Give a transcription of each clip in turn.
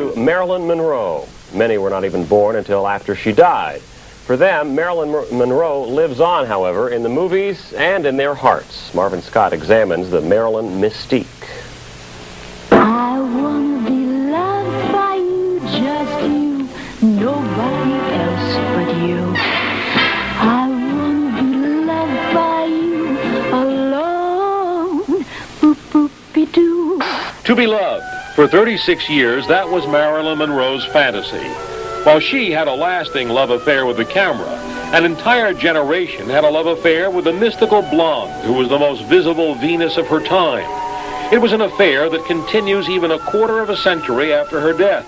memory. Marilyn Monroe. Many were not even born until after she died. For them, Marilyn Monroe lives on, however, in the movies and in their hearts. Marvin Scott examines the Marilyn Mystique. I want to be loved by you, just you, nobody else but you. I want to be loved by you alone. Boop, boop-be-doo. To be loved. For 36 years, that was Marilyn Monroe's fantasy. While she had a lasting love affair with the camera, an entire generation had a love affair with the mystical blonde who was the most visible Venus of her time. It was an affair that continues even a quarter of a century after her death.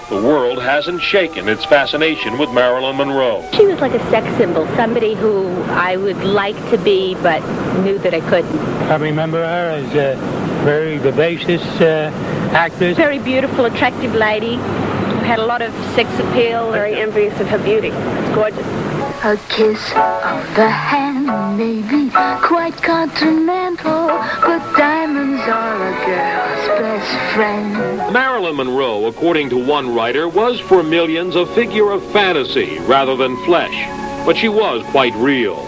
The world hasn't shaken its fascination with Marilyn Monroe. She was like a sex symbol, somebody who I would like to be but knew that I couldn't. I remember her as a very vivacious actress. Very beautiful, attractive lady who had a lot of sex appeal. Very envious of her beauty. It's gorgeous. A kiss of the hand may be quite continental, but diamonds are a girl's best friend. Marilyn Monroe, according to one writer, was for millions a figure of fantasy rather than flesh. But she was quite real.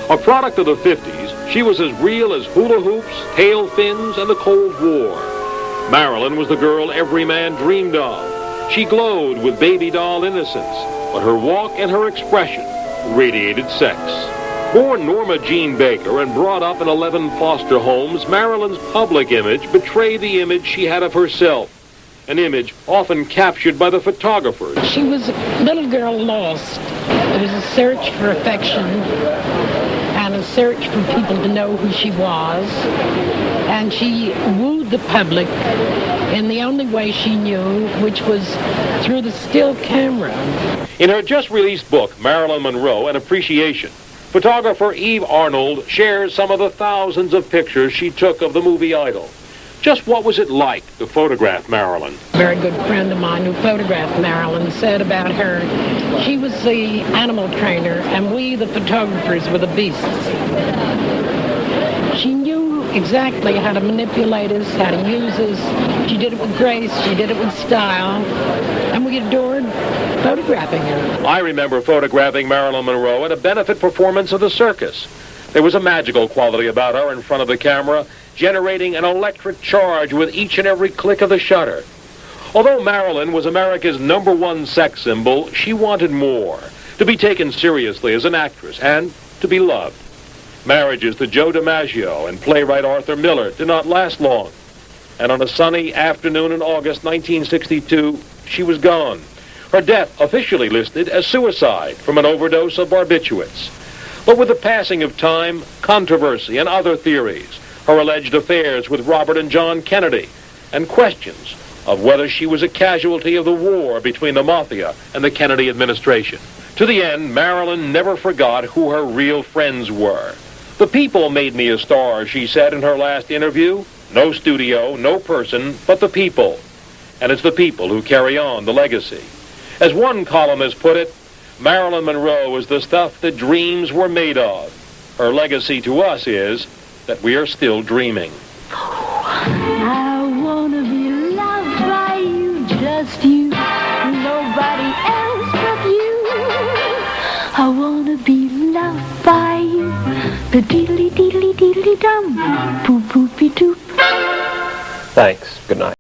A product of the 50s, she was as real as hula hoops, tail fins, and the Cold War. Marilyn was the girl every man dreamed of. She glowed with baby doll innocence, but her walk and her expression radiated sex. Born Norma Jean Baker and brought up in 11 foster homes, Marilyn's public image betrayed the image she had of herself, an image often captured by the photographers. She was a little girl lost. It was a search for affection and a search for people to know who she was. And she wooed the public in the only way she knew, which was through the still camera. In her just-released book, Marilyn Monroe, An Appreciation, photographer Eve Arnold shares some of the thousands of pictures she took of the movie idol. Just what was it like to photograph Marilyn? A very good friend of mine who photographed Marilyn said about her, she was the animal trainer and we, the photographers, were the beasts. She knew exactly how to manipulate us, how to use us. She did it with grace, she did it with style, and we adored photographing her. I remember photographing Marilyn Monroe at a benefit performance of the circus. There was a magical quality about her in front of the camera, generating an electric charge with each and every click of the shutter. Although Marilyn was America's #1 sex symbol, she wanted more, to be taken seriously as an actress and to be loved. Marriages to Joe DiMaggio and playwright Arthur Miller did not last long. And on a sunny afternoon in August 1962, she was gone. Her death officially listed as suicide from an overdose of barbiturates. But with the passing of time, controversy, and other theories, her alleged affairs with Robert and John Kennedy, and questions of whether she was a casualty of the war between the Mafia and the Kennedy administration. To the end, Marilyn never forgot who her real friends were. The people made me a star, she said in her last interview. No studio, no person, but the people. And it's the people who carry on the legacy. As one columnist put it, Marilyn Monroe is the stuff that dreams were made of. Her legacy to us is that we are still dreaming. I want to be loved by you, just you, nobody else but you. I want to be loved by you, the diddly diddly diddly dum, boop boopy doop. Thanks. Good night.